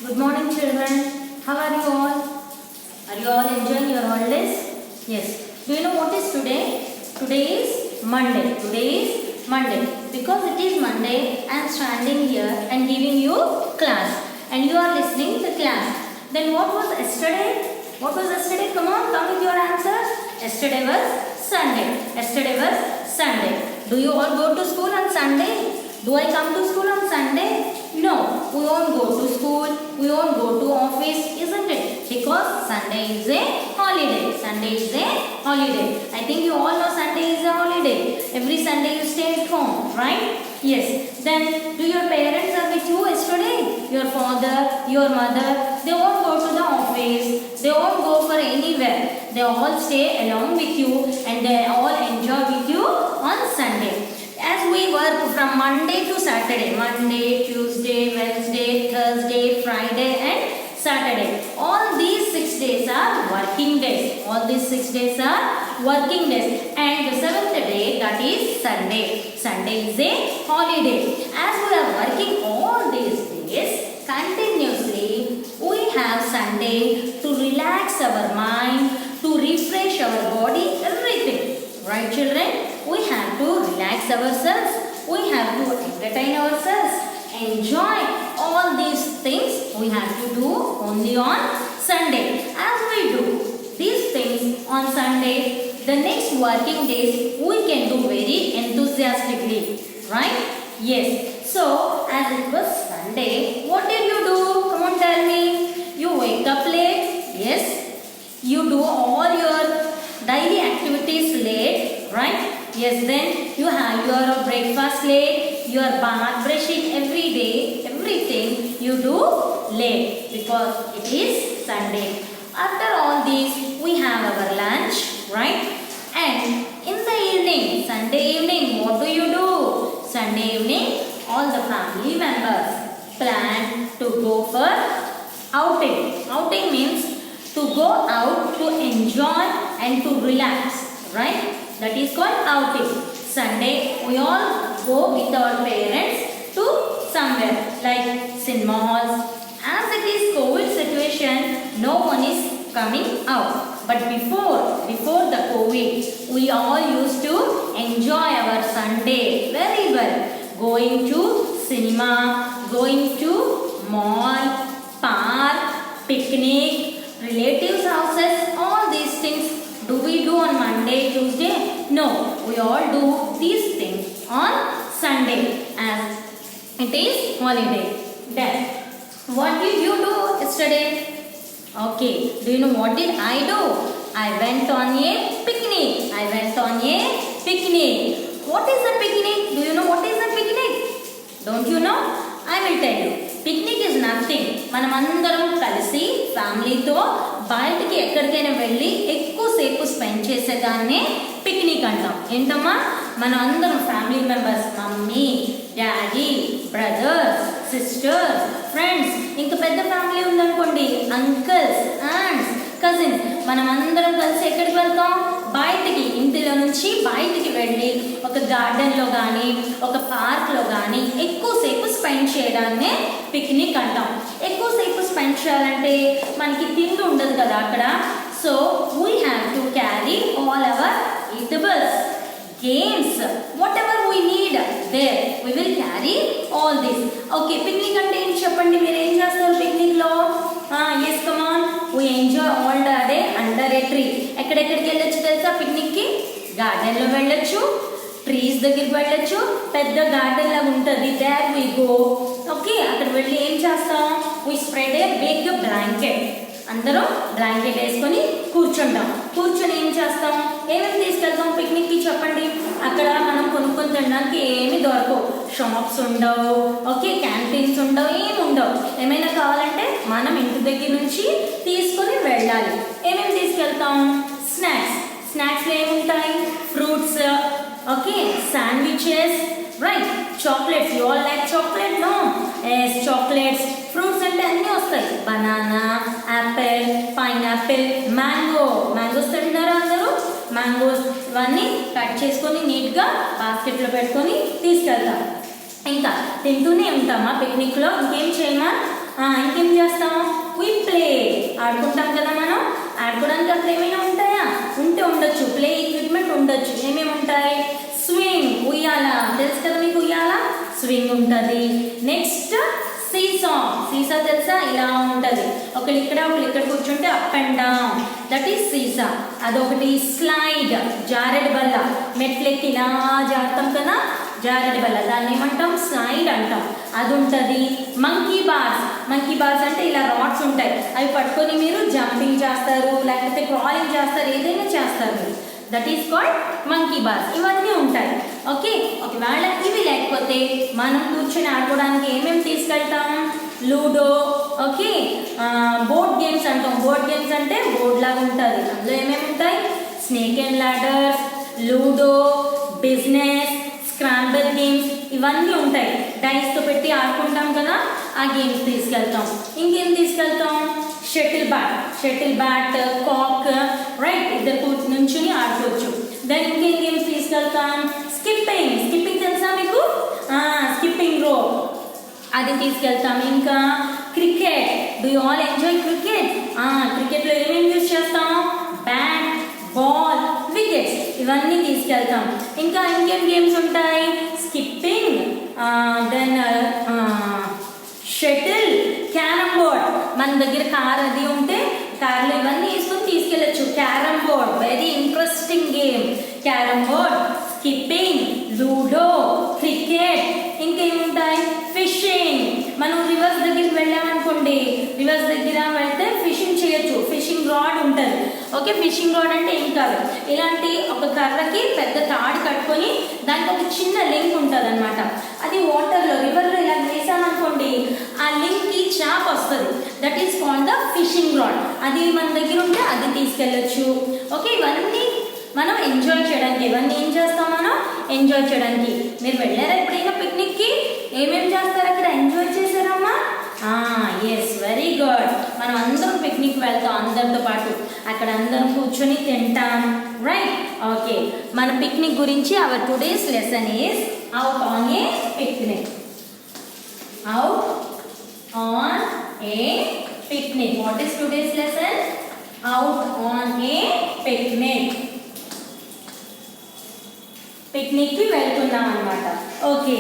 Good morning, children. How are you all? Are you all enjoying your holidays? Yes. Do you know what is today? Today is Monday. Today is Monday. Because it is Monday, I am standing here and giving you class. And you are listening to class. Then what was yesterday? What was yesterday? Come on, come with your answers. Yesterday was Sunday. Yesterday was Sunday. Do you all go to school on Sunday? Do I come to school on Sunday? No, we won't go to school, we won't go to office, isn't it? Because Sunday is a holiday. Sunday is a holiday. I think you all know Sunday is a holiday. Every Sunday you stay at home, right? Yes. Then, do your parents are with you yesterday? Your father, your mother, they won't go to the office. They won't go for anywhere. They all stay along with you and they all enjoy with you on Sunday. As we work from Monday to Saturday, Monday, Tuesday, Wednesday, Thursday, Friday and Saturday. All these 6 days are working days. All these 6 days are working days. And the 7th day, that is Sunday. Sunday is a holiday. As we are working all these days continuously, we have Sunday to relax our mind, to refresh our body, everything. Right, children? We have to relax ourselves. We have to entertain ourselves. Enjoy all these things we have to do only on Sunday. As we do these things on Sunday, the next working days we can do very enthusiastically. Right? Yes. So, as it was Sunday, what did you do? Come on, tell me. You wake up late. Yes. You do all your daily activities late. Right? Yes, then you have your breakfast late, your bath, brushing every day, everything you do late because it is Sunday. After all these, we have our lunch, right? And in the evening, Sunday evening, what do? Sunday evening, all the family members plan to go for outing. Outing means to go out to enjoy and to relax, right? That is called outing. Sunday, we all go with our parents to somewhere like cinema halls. As it is COVID situation, no one is coming out. But before the COVID, we all used to enjoy our Sunday very well. Going to cinema, going to mall, park, picnic, relatives' houses, all these things. Do we do on Monday, Tuesday? No, we all do these things on Sunday as it is holiday. Then, what did you do yesterday? Okay, do you know what did I do? I went on a picnic. I went on a picnic. What is a picnic? Do you know what is a picnic? Don't you know? I will tell you. Picnic is nothing. మనమందరం కలిసి ఫ్యామిలీతో బయటికి ఎక్కడికైనా వెళ్ళి ఎక్కువసేపు spend చేసేదాన్నే picnic అంటాం. ఏంటమ్మా? మనం అందరం family members, mummy, daddy, brothers, sisters, friends, ఇంకా పెద్ద ఫ్యామిలీ ఉందనుకోండి, అంకల్స్, ఆంట్స్, కజిన్స్, మనం అందరం కలిసి ఎక్కడికి వెళ్తాం? బయటికి, ఇంటిలో నుంచి బయటికి వెళ్ళి ఒక గార్డెన్లో కానీ ఒక పార్క్లో కానీ ఎక్కువసేపు స్పెండ్ చేయడాన్నే పిక్నిక్ అంటాం. ఎక్కువసేపు స్పెండ్ చేయాలంటే మనకి తిండి ఉండదు కదా అక్కడ. So we have to carry all our eatables, games, whatever we need there, we will carry all this. Okay, picnic అంటే ఏం చెప్పండి? మీరు ఏం చేస్తారు పిక్నిక్లో? yes, come on, we enjoy all the day under a tree. ఎక్కడెక్కడికి వెళ్ళొచ్చు తెలుసా పిక్నిక్కి? గార్డెన్లో వెళ్ళొచ్చు, ట్రీస్ దగ్గరికి వెళ్ళొచ్చు, పెద్ద గార్డెన్ లాగా ఉంటుంది, there we go. ఓకే, అక్కడ వెళ్ళి ఏం చేస్తాం? we spread a big blanket. అందరం బ్లాంకెట్ వేసుకొని కూర్చుంటాం. కూర్చొని ఏం చేస్తాం? ఏమేమి తీసుకెళ్తాం పిక్నిక్కి చెప్పండి? అక్కడ మనం కొనుక్కొని తినడానికి ఏమి దొరకవు. షాప్స్ ఉండవు, ఓకే, క్యాంటీన్స్ ఉండవు, ఏమి ఉండవు. ఏమైనా కావాలంటే మనం ఇంటి దగ్గర నుంచి తీసుకొని వెళ్ళాలి. ఏమేమి తీసుకెళ్తాం? స్నాక్స్. స్నాక్స్లో ఏముంటాయి? Fruits, okay, sandwiches, right, chocolates. You all like chocolate? No? Yes, chocolates. Fruits అంటే అన్నీ వస్తాయి. Banana, apple, pineapple, mango. Mangoes తింటారా అందరూ? మ్యాంగోస్ ఇవన్నీ కట్ చేసుకొని నీట్గా బాస్కెట్లో పెట్టుకొని తీసుకెళ్తాం. ఇంకా తింటూనే ఉంటామా పిక్నిక్లో? ఇంకేం చేయమా? ఇంకేం చేస్తాం? వాడికి అక్కడ ఏమైనా ఉంటాయా? ఉండొచ్చు. ప్లే ఎక్విప్మెంట్ ఉండొచ్చు. ఏమేమి ఉంటాయి? స్వింగ్, ఉయ్యాల, తెలుసు కదా మీకు ఉయ్యాల, స్వింగ్ ఉంటుంది. నెక్స్ట్ సీసా, సీసా తెలుసా? ఇలా ఉంటుంది, ఒకళ్ళు ఇక్కడ కూర్చుంటే up and down, that is సీసా. అదొకటి. స్లైడ్, జారెడ్ బల్ల, మెట్లెక్కి ఇలా జారుతాం కదా, జారెడ్ బల్ల, దాన్ని ఏమంటాం? స్లైడ్ అంటాం, అది ఉంటుంది. మంకీ బార్స్, మంకీ బార్స్ అంటే ఇలా రాడ్స్ ఉంటాయి, అవి పట్టుకొని మీరు జంపింగ్ చేస్తారు, లేకపోతే క్రాలింగ్ చేస్తారు, ఏదైనా చేస్తారు మీరు, that is called monkey bars. ఇవన్నీ ఉంటాయి. ఓకే, ఒకవేళ ఇవి లేకపోతే మనం కూర్చొని ఆడుకోవడానికి ఏమేమి తీసుకెళ్తాం? లూడో, ఓకే, బోర్డ్ గేమ్స్ అంటాం. బోర్డ్ గేమ్స్ అంటే బోర్డ్ లాగా ఉంటుంది, అందులో ఏమేమి ఉంటాయి? Snake and ladders, ludo, business, scramble games, ఇవన్నీ ఉంటాయి. డైస్తో పెట్టి ఆడుకుంటాం కదా, ఆ గేమ్స్ తీసుకెళ్తాం. ఇంకేం తీసుకెళ్తాం? షటిల్ బ్యాట్, కాక్, రైట్, ఇద్దరు నుంచుని ఆడుకోవచ్చు. దెన్ ఇంకేం గేమ్స్ తీసుకెళ్తాం? స్కిప్పింగ్ తెలుసా మీకు? స్కిప్పింగ్ రోప్, అది తీసుకెళ్తాం. ఇంకా cricket, do you all enjoy cricket? క్రికెట్లో ఏమేమి యూజ్ చేస్తాం? బ్యాట్, బాల్, వికెట్స్, ఇవన్నీ తీసుకెళ్తాం. ఇంకా ఇంకేం గేమ్స్ ఉంటాయి? Skipping, then shuttle, carrom board, మన దగ్గర కార్ అది ఉంటే కార్లో ఇవన్నీ వేసుకొని తీసుకెళ్ళచ్చు. Carrom board, very interesting game. Carrom board, skipping, ludo, cricket. ఇంకేముంటాయి? ఫిషింగ్, మనం రివర్స్ దగ్గరికి వెళ్ళామనుకోండి, రివర్స్ దగ్గర వెళ్తే ఫిషింగ్ చేయొచ్చు. ఫిషింగ్ రాడ్ ఉంటుంది. ఓకే, ఫిషింగ్ రాడ్ అంటే ఏం కాదు, ఇలాంటి ఒక కర్రకి పెద్ద తాడు కట్టుకొని దానికి ఒక చిన్న లింక్ ఉంటుంది అనమాట. అది వాటర్లో, రివర్లో ఇలా వేసామనుకోండి, ఆ లింక్కి చాప్ వస్తుంది, that is called the fishing rod. అది మన దగ్గర ఉంటే అది తీసుకెళ్ళచ్చు. ఓకే, ఇవన్నీ మనం ఎంజాయ్ చేయడానికి. ఇవన్నీ ఏం చేస్తాం? మనం ఎంజాయ్ చేయడానికి. మీరు వెళ్ళారా ఎప్పుడైనా పిక్నిక్కి? ఏమేమి చేస్తారు అక్కడ? ఎంజాయ్ చేశారమ్మా? Yes, very good. మనం అందరం పిక్నిక్ వెళ్తాం అందరితో పాటు, అక్కడ అందరం కూర్చొని తింటాం, రైట్? ఓకే, మన పిక్నిక్ గురించి hour today's lesson is out on a picnic. Out on a picnic. What is today's lesson? Out on a picnic. Picnic కి వెళ్తున్నాం అన్నమాట. Okay,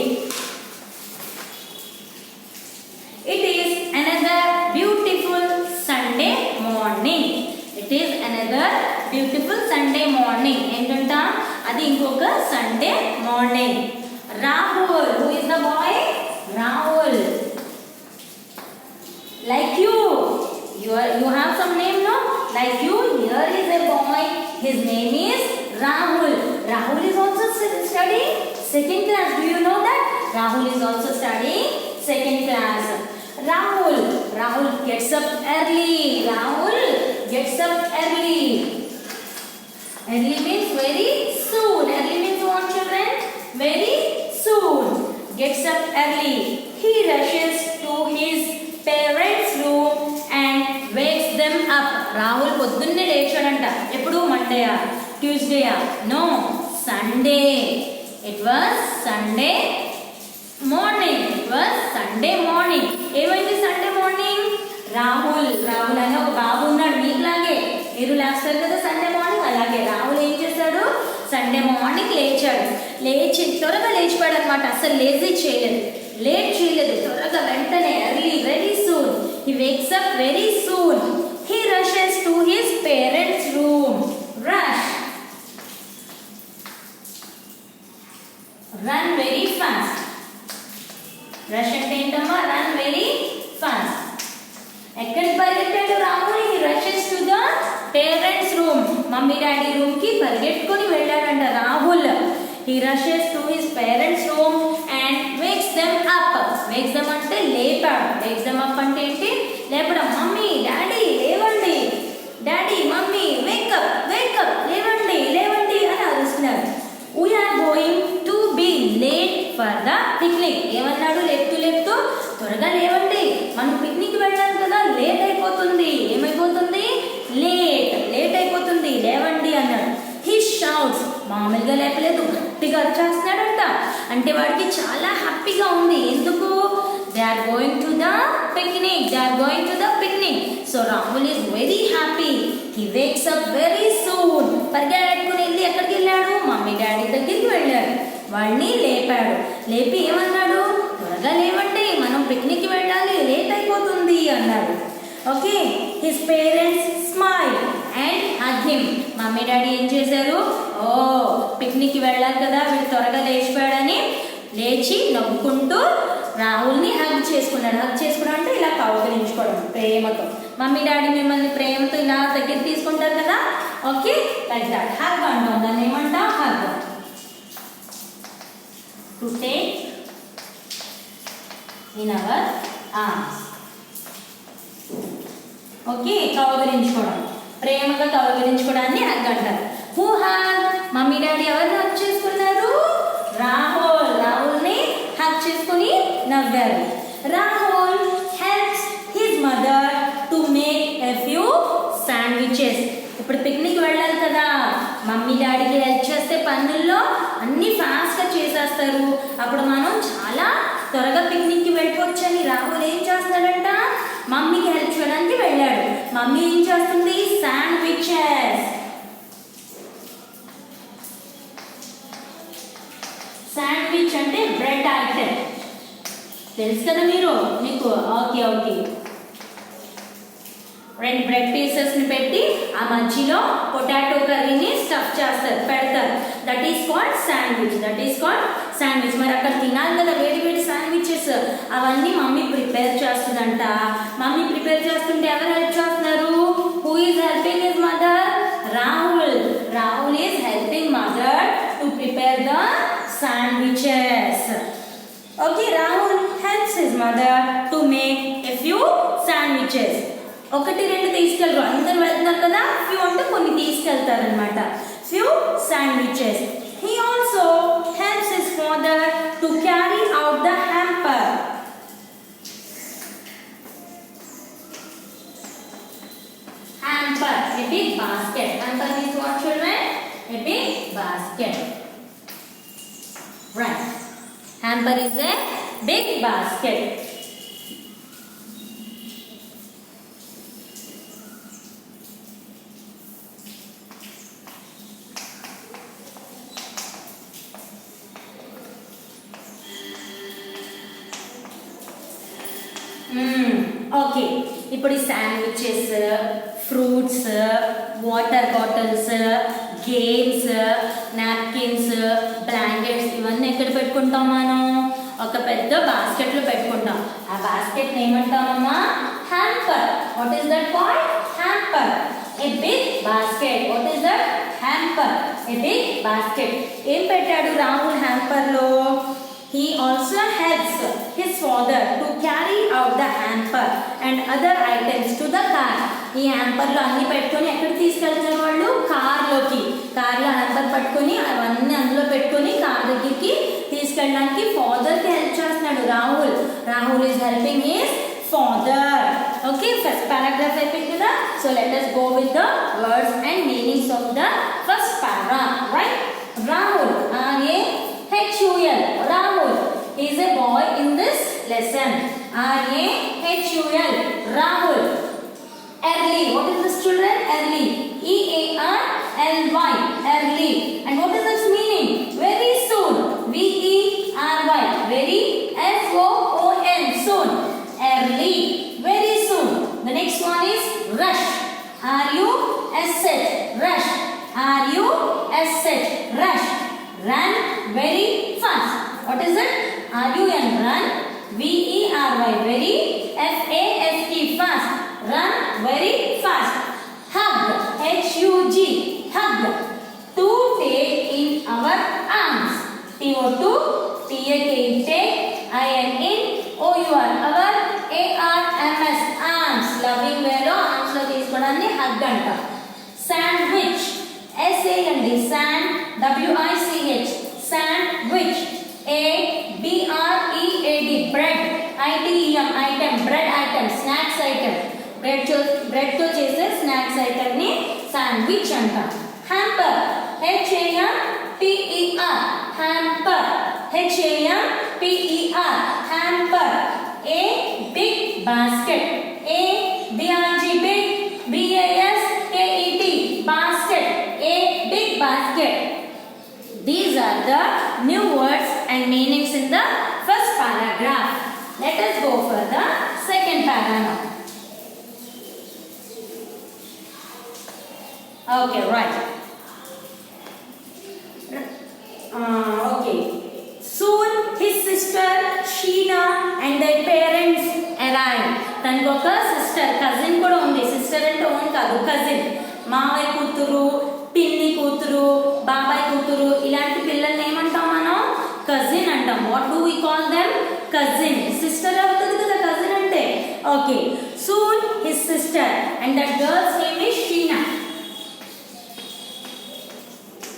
it is another beautiful Sunday morning. It is another beautiful Sunday morning. ఏంటంట? అది ఇంకొక Sunday morning. Rahul, who is the boy? Rahul. Like you have some name, no? Like you, here is a boy. His name is Rahul. Rahul is also studying second class. Do you know that? Rahul is also studying second class. Rahul gets up early. Rahul gets up early. Early means very soon. Early means what, children? Very soon. Gets up early. He rushes to his parents' room and wakes them up. Rahul పొద్దున్నే లేచాడంట. ఎప్పుడు? మండేయా, ట్యూస్డేయా? No, Sunday. It was Sunday morning. It was Sunday morning. ఏమైంది Sunday morning? Rahul అనే ఒక బాబు ఉన్నాడు మీకులాగే. మీరు లేస్తారు కదా సండే మార్నింగ్, అలాగే రాహుల్ ఏం చేశాడు? సండే మార్నింగ్ లేచాడు. త్వరగా లేచిపోయాడు అనమాట. అసలు లేట్ చేయలేదు, త్వరగా వెంటనే, early, very soon. He wakes up very soon. He rushes to his parents room. Run very fast. Rush అంటే ఏంటమ్మా? Run very fast. ఎక్కడికి పరిగెట్టాడు Rahul? He rushes to the parents room. Mummy daddy room కి పరిగెట్టుకొని వెళ్ళాడంట Rahul. He rushes to his parents room and wakes them up. Wakes them అంటే లేపాడు. Wakes them up అంటే ఏంటి? లేపడం. మమ్మీ, డాడీ లేవండి, డాడీ, మమ్మీ, వేకప్, లేవండి అని అరుస్తున్నారు. We are going to be late for the picnic. ఏమన్నాడు? లేపుతూ త్వరగా లేవండి, మనం పిక్నిక్ వెళ్ళాలి కదా, లేట్ అయిపోతుంది. ఏమైపోతుంది? లేట్ అయిపోతుంది, లేవండి అన్నాడు. హీ షౌట్స్, మామూలుగా లేపలేదు, గట్టిగా అరిచేస్తున్నాడంట. అంటే వాడికి చాలా హ్యాపీగా ఉంది. ఎందుకు? They are going to the picnic. They are going to the picnic. So Rahul is very happy. He wakes up very soon. పరిగెట్టుకుని వెళ్ళి ఎక్కడికి వెళ్ళాడు? మమ్మీ డాడీ దగ్గరికి వెళ్ళాడు. వాడిని లేపాడు. లేపి ఏమన్నాడు? త్వరగా లేవండి, మనం పిక్నిక్కి వెళ్ళాలి, లేట్ అయిపోతుంది అన్నాడు. Okay, his parents smile and hug him. Mummy daddy ఏం చేశారు? ఓ, పిక్నిక్కి వెళ్ళాలి కదా, వీడు త్వరగా లేచిపోయాడని లేచి నవ్వుకుంటూ రాహుల్ని హగ్ చేసుకున్నాడు. హగ్ చేసుకోవడం అంటే ఇలా కౌగిలించుకోవడం ప్రేమతో. మమ్మీ డాడీ మిమ్మల్ని ప్రేమతో ఇలా దగ్గర తీసుకుంటారు కదా. Okay, like that. హగ్ అంటాం, దాన్ని ఏమంటాం? Hug. To take in our arms. Okay, కౌగిలించుకోవడం, ప్రేమగా కౌగిలించుకోవడాన్ని హగ్ అంటారు. Who hug? మమ్మీ డాడీ ఎవరిని హగ్ చేసుకున్నారు? రాహుల్ని హగ్ చేసుకుని నవ్వారు. Rahul helps his mother to make a few sandwiches. ఇప్పుడు పిక్నిక్ వెళ్ళాలి కదా, మమ్మీ డాడీకి హెల్ప్ చేస్తే పనుల్లో అన్నీ ఫాస్ట్గా చేసేస్తారు. అప్పుడు మనం చాలా త్వరగా పిక్నిక్కి వెళ్ళిపోవచ్చు అని రాహుల్ ఏం చేస్తాడంట? మమ్మీకి హెల్ప్ చేయడానికి వెళ్ళాడు. మమ్మీ ఏం చేస్తుంది? శాండ్విచెస్. శాండ్విచ్ అంటే బ్రెడ్ ఐటెం, తెలుసు కదా మీకు? Okay okay. రెండు బ్రెడ్ పీసెస్ని పెట్టి ఆ మధ్యలో పొటాటో కర్రీని స్టఫ్ చేస్తారు, పెడతారు. That is called sandwich. మరి అక్కడ తినాలి కదా వేడి వేడి శాండ్విచెస్, అవన్నీ మమ్మీ ప్రిపేర్ చేస్తుందంట. మమ్మీ ప్రిపేర్ చేస్తుంటే ఎవరు హెల్ప్ చేస్తున్నారు? Who is helping his mother? Rahul is helping mother to prepare the sandwiches. Okay, Rahul helps his mother to make a few sandwiches. ఒకటి రెండు తీసుకెళ్ళరు, అందరు వెళ్తున్నారు కదా, ఫ్యూ అంటే కొన్ని తీసుకెళ్తారు అనమాట. Few sandwiches. He also helps his father to carry out the hamper. Hamper, a big basket. Hamper is what, children? A big basket. Right. Hamper is a big basket. Okay, ఇప్పుడు ఈ sandwiches, fruits, water bottles, games, napkins, blankets ఇవన్నీ ఎక్కడ పెట్టుకుంటాం మనం? ఒక పెద్ద బాస్కెట్లో పెట్టుకుంటాం. ఆ బాస్కెట్ ఏమంటామమ్మా? Hamper. What is that called? Hamper. A big basket. What is that? Hamper. A big basket. ఏం పెట్టాడు Rahul హ్యాంపర్లో? He also helps his father to carry out the hamper and other items to the car. ఈ హ్యాంపర్లో అన్ని పెట్టుకొని ఎక్కడ తీసుకెళ్తారు వాళ్ళు? కార్లోకి. కార్లో hamper పట్టుకొని అవన్నీ అందులో పెట్టుకొని కార్ దగ్గరికి తీసుకెళ్ళడానికి ఫాదర్కి హెల్ప్ చేస్తున్నాడు Rahul is helping his father. Okay, first paragraph అయిపోయింది కదా. So let us go with the words and meanings of the first paragraph. Right? Rahul, R-A-H-U-L. Rahul is a boy in this lesson. R-A-H-U-L. Rahul. Early. What is this, children? Early. E-A-R-L-Y. Early. And what is its meaning? Very soon. V-E-R-Y. Very. S-O-O-N. Soon. Early. Very soon. The next one is rush. R-U-S-H. Rush. R-U-S-H. Rush. Run very fast. What is it? R-U-N. Run. V-E-R-Y. Very. F-A-S-T. Fast. Run very fast. Hug. H-U-G. Hug. To take in our arms. T-O-2. T-A-K. Take. I-N-in. O-U-R. Our A-R-M-S. Arms. Loving way lo arms lo తీసుకోవడాన్ని hug అంటాం. Sandwich. S-A-N-D. Sand. W-I-C-H. Sandwich. A-B-R-E-A-D. Bread. I-T-E-M. Item. Bread item. Snacks item. bread తో చేసే snacks item ని sandwich అంటాం. Hamper. H-A-M-P-E-R. Hamper. H-A-M-P-E-R. Hamper. A big basket. A B R G big, B A S K E T basket. A big basket. These are the new words and meanings in the first paragraph. Let us go for the second paragraph. Okay, right. Okay. Soon his sister Sheena and their parents arrived. తనకు ఒక sister cousin కూడా ఉంది. Sister అంటే own కాదు, cousin. మావయ్య కూతురు, పిన్ని కూతురు, బాబాయ్ కూతురు, ఇలాంటి పిల్లల్ని ఏమంటాం మనం? కజిన్ అంటాం. What do we call them? Cousin. Sister అవుతుంది కదా కజిన్ అంటే. Okay. Soon his sister and that girl's name is Sheena.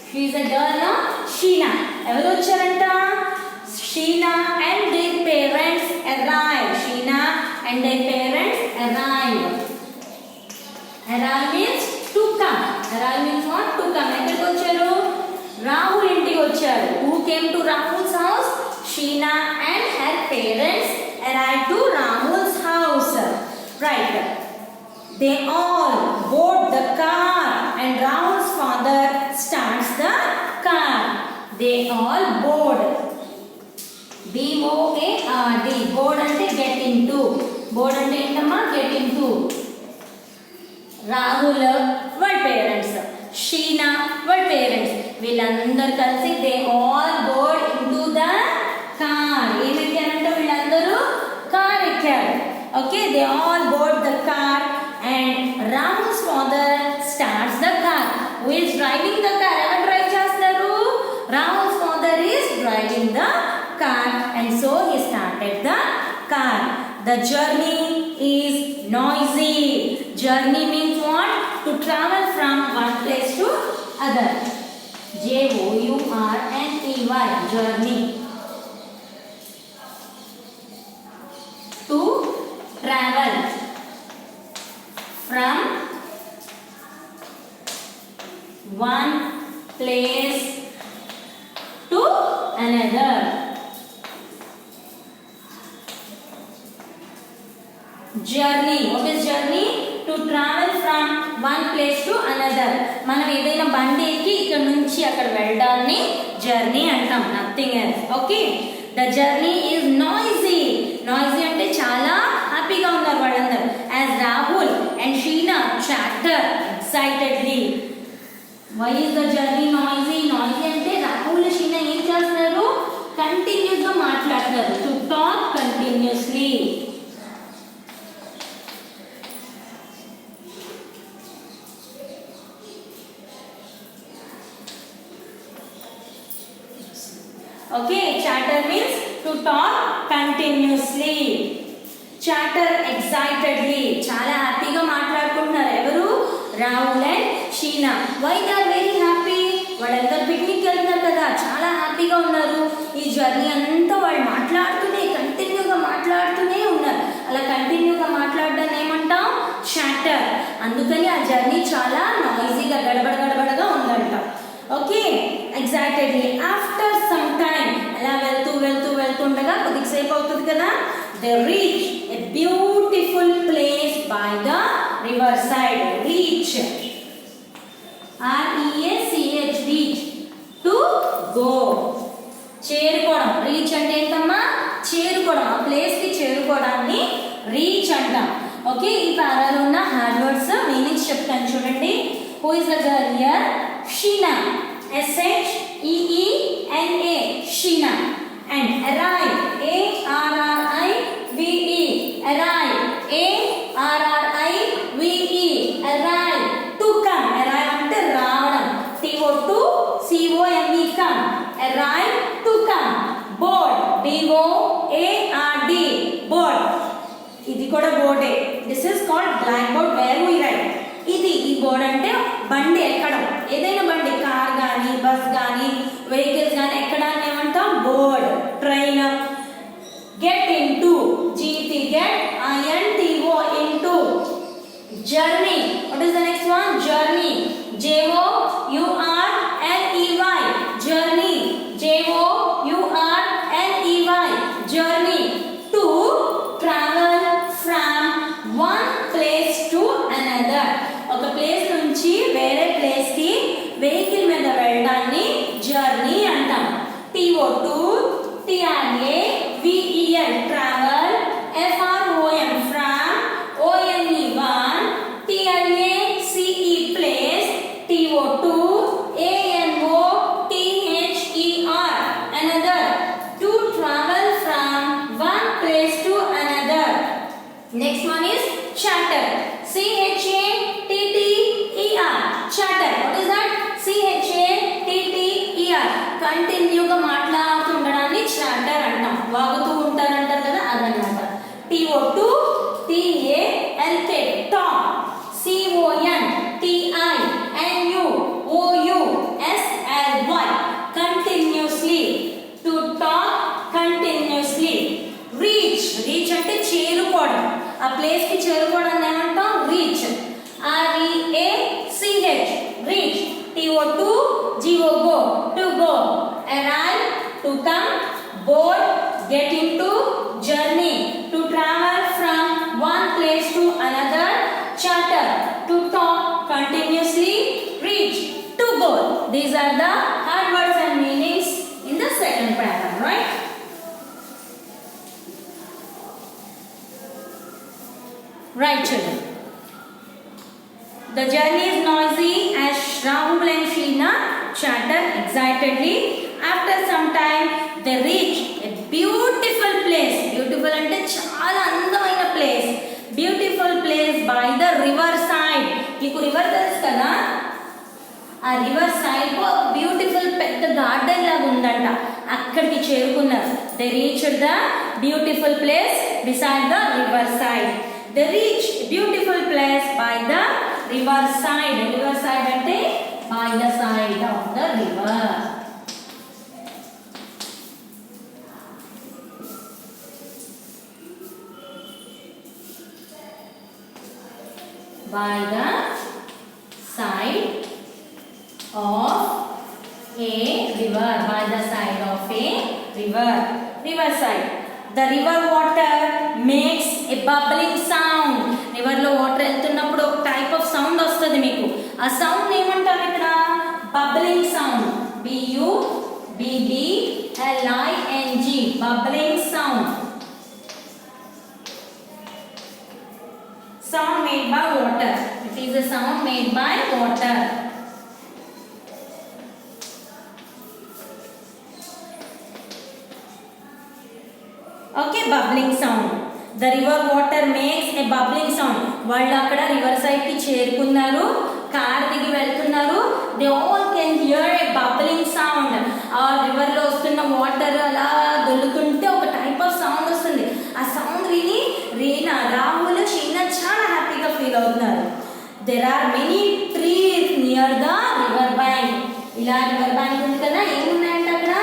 She is a girl no, Sheena. ఎవరు వచ్చారంట? Sheena and their parents arrive. Sheena and their parents arrived. Arrive means to come. Arrive means what? To come. ఎక్కడికి వచ్చారు? రాహుల్ ఇంటికి వచ్చారు. Who came to Rahul's house? Sheena and her parents arrived to Rahul's house. Right. They all board the car and Rahul's father starts the car. They all board. B-O-A-R-D. Board అంటే get into. Board అంటే ఏంటమ్మా? Get into. Rahul వాళ్ళ parents, Sheena వాళ్ళ parents, వీళ్ళందరూ కలిసి they all board into the car. ఏమెక్కారంటే వీళ్ళందరూ car ఎక్కారు. Okay, they all board the car and Rahul's father starts the car. Who is driving the car? ఎవరు డ్రైవ్ చేస్తారు? Rahul's father is driving the car and so he started the car. The journey is noisy. Journey means what? To travel from one place to other. J-O-U-R-N-E-Y. Journey. To travel from one place to another. Journey. What is journey? To travel from one place to another. మనం ఏదైనా బండి ఎక్కి ఇక్కడ నుంచి అక్కడ వెళ్ళడాన్ని journey అంటాం. Nothing else. Okay. The journey is noisy. Noisy అంటే చాలా హ్యాపీగా ఉన్నారు వాళ్ళందరూ. As Rahul and Sheena chatter excitedly. Why is the journey noisy? Noisy అంటే రాహుల్ షీనా ఏం చేస్తున్నారు? కంటిన్యూస్ గా మాట్లాడుతున్నారు. To talk continuously. Okay, chatter means to talk continuously. Chatter excitedly. చాలా హ్యాపీగా మాట్లాడుకుంటున్నారు. ఎవరు? Rahul and Sheena. Why they are very happy? వాళ్ళందరూ పిక్నిక్ వెళ్తున్నారు కదా, చాలా హ్యాపీగా ఉన్నారు. ఈ జర్నీ అంతా వాళ్ళు కంటిన్యూగా మాట్లాడుతూనే ఉన్నారు. అలా కంటిన్యూగా మాట్లాడడాన్ని ఏమంటాం? చాటర్. అందుకని ఆ జర్నీ చాలా నాయిజీగా గడబడగా ఉందంట. ఓకే, ఎగ్జైటెడ్లీ. ఆఫ్టర్ సమ్ టైమ్, అలా వెళ్తుండగా కొద్దిసేపు అవుతుంది కదా, they reach a beautiful place by the river side. Reach, R-E-A-C-H, reach. To go, చేరుకోవడం. రీచ్ అంటే ఏంటమ్మా? చేరుకోవడం. ఆ ప్లేస్కి చేరుకోవడాన్ని రీచ్ అంటాం. ఓకే, ఈ పారాలో ఉన్న హార్డ్ వర్డ్స్ మీనింగ్స్ చెప్తాను చూడండి. Who is the girl here? Sheena. S-H-E-E-N-A. Sheena. And arrive. A-R-R-I-V-E. Arrive. A-R-R-I-V-E. Arrive. To come. Arrive అంటే రావడం. T-O-2 C-O-M-E. Come. Arrive. To come. Board. B-O-A-R-D. Board. ఇది కూడా బోర్డే. This is called blackboard where we write. ఇది ఈ board అంటే బండి ఎక్కడం. ఏదైనా బండి, కార్ కానీ, బస్ కానీ, వెహికల్స్ కానీ ఎక్కడాన్ని ఏమంటాం? Board. Train. Get into, G-T, get, I-N-T-O, into. Journey. What is the next one? Journey. J-O-U-R-N-E-Y. Journey. J-O-U-R-N-E-Y. Journey. To travel Next one is chatter. C-H-A-T-T-E-R. Chatter. What is that? C-H-A-T-T-E-R. Continue గా మాట్లాడుతూ ఉండడాన్ని chatter అంటాం. వాగుతూ ఉంటారంటారు కదా అదన్నమాట. T-O-T-T-A-L-K. Talk. C-O-N-T-I-N-U-O-U-S-L-Y. Continuously. To talk continuously. Reach. Reach అంటే చేరుకోవడం. ఆ place కి చేరుకోవడాన్ని ఏమంటాం? Reach. R-E-A-C-H. Reach. T-O-2 G-O go. To go. Arrive. To come. Board. Get into. Journey. To travel from one place to another. Chatter. To talk continuously. Reach. To go. These are the hard words and meanings in the second paragraph, right? Right, children. The journey is noisy as Rahul and Sheena chatter excitedly. After some time, they reach a beautiful place. Beautiful ante chaala andamaina place. Beautiful place by the river side. Meeku river telusu kada? ఆ river side లో beautiful పెద్ద garden లాగా ఉందంట. అక్కడికి చేరుకున్నారు. They reached the beautiful place beside the river side. They reach beautiful place by the river side. River side అంటే by the side of the river. By the side of a river. By the side of a river. River side. The river water makes a bubbling sound. River lo water వెళ్తున్నప్పుడు ఒక type of sound వస్తుంది మీకు. ఆ sound ఏమంటారు ఇక్కడ? bubbling sound. B-U-B-B-L-I-N-G. bubbling sound. Sound made by water. It is a sound made by water. Okay, bubbling sound. The river water makes a bubbling sound. వాళ్ళు అక్కడ river side కి చేరుకున్నారు. Car దిగి వెళ్తున్నారు. They all can hear a bubbling sound. ఆ river లో వస్తున్న water అలా దొల్లుతుంటే ఒక టైప్ ఆఫ్ సౌండ్ వస్తుంది. ఆ సౌండ్ విని రాహుల్ షీనా చాలా హ్యాపీగా ఫీల్ అవుతున్నారు. There are many trees near the river bank. ఇలా రివర్ బ్యాంక్ ఉంది కదా, ఏమున్నాయంటే అక్కడ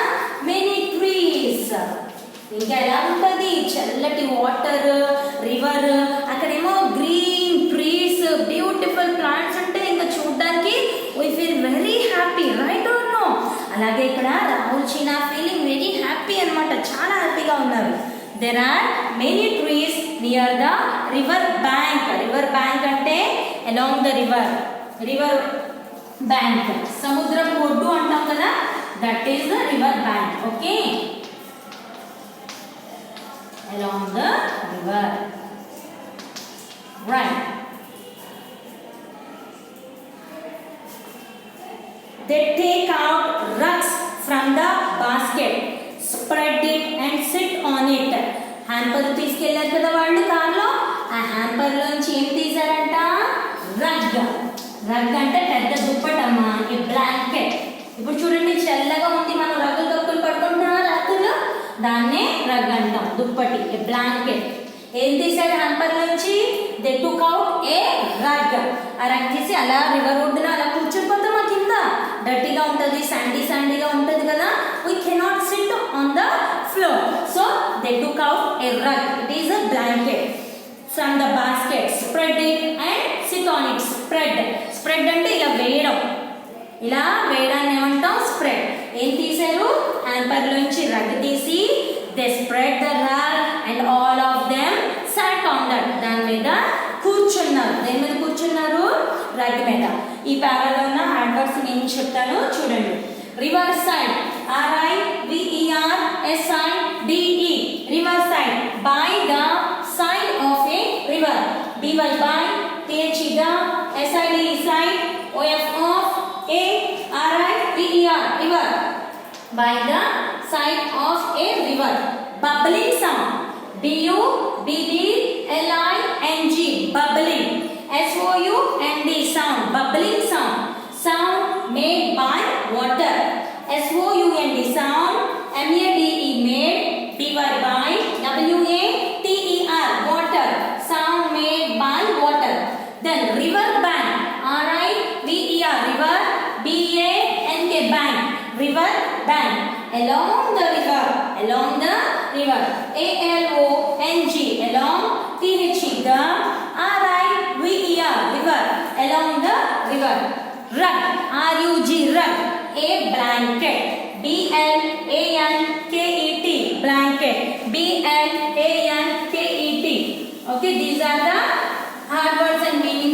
many trees. ఇంకా ఎలా ఉంటుంది? చల్లటి వాటర్, రివర్, అక్కడేమో గ్రీన్ ట్రీస్, బ్యూటిఫుల్ ప్లాంట్స్ ఉంటే ఇంకా చూడడానికి we feel very happy, right or no? అలాగే ఇక్కడ Rahul Sheena feeling very happy అన్నమాట, చాలా హ్యాపీగా ఉన్నారు. There are many trees near the river bank. River bank అంటే along the river. River bank. సముద్రం ఒడ్డు అంటాం కదా, that is the river bank. Okay? Along the river. Right. They take out rugs from the basket, spread it and sit on it. Hamper తీసుకెళ్లారు కదా వాళ్ళు కార్లో. ఆ హ్యాంపర్ లోంచి ఏం తీసారంట? రగ్. రగ్ అంటే పెద్ద దుప్పటమ్మా, ఈ బ్లాంకెట్. ఇప్పుడు చూడండి చల్లగా ఉంది, మనం రగ్గులు కప్పులు పడుకుంటున్నాం రాత్రులు, దాన్నే రగ్ అంటాం, దుప్పటి, ఏ బ్లాంకెట్. ఏం తీసారు హ్యాంపర్ లోంచి? They took out A rug. ఆ రగ్ తీసి అలా రివర్ ఒడ్డున అలా కూర్చునిపోతాం. ఆ కింద డర్టీగా ఉంటుంది, శాండీగా ఉంటుంది కదా, we cannot sit on the floor, so they took out a rug. It is a blanket from the basket, spread it and sit on it. Spread అంటే ఇలా వేయడం, ఇలా వేయడాన్ని ఏమంటాం? స్ప్రెడ్. ఏం తీసారు? హ్యాంపర్ లోంచి రగ్ తీసి they spread the rug and all of them sat on that. దాని మీద కూర్చున్నారు. దేని మీద కూర్చున్నారు? రగ్ మీద. ఈ పారాలో ఉన్న హార్డ్ వర్డ్స్ నేను చెప్తాను చూడండి. River side, R-I-V-E-R-S-I-D-E. River side, by the side of a river. B-Y by, T-H-E the, S-I-D-E side, O-F of a, R-I-V-E-R river. By the side of a river. Bubbling sound. B-U-B-B-L-I-N-G, bubbling. S-O-U-N-D, sound, bubbling sound. Sound made by water. S-O-U-N-D, sound. M-A-D-E, made. Divided by W-A-T-E-R, water. Sound made by water. Then river bank. R-I-V-E-R, river. B-A-N-K, bank. River bank. Along the river. Along the river. A-L-O-N-G, along. T-H-E, the. R-I-V-E-R, river. Along the river. Rug. R-U-G, rug. A blanket. B-L-A-N-K-E-T, blanket. B-L-A-N-K-E-T. Okay, these are the hard words and meaning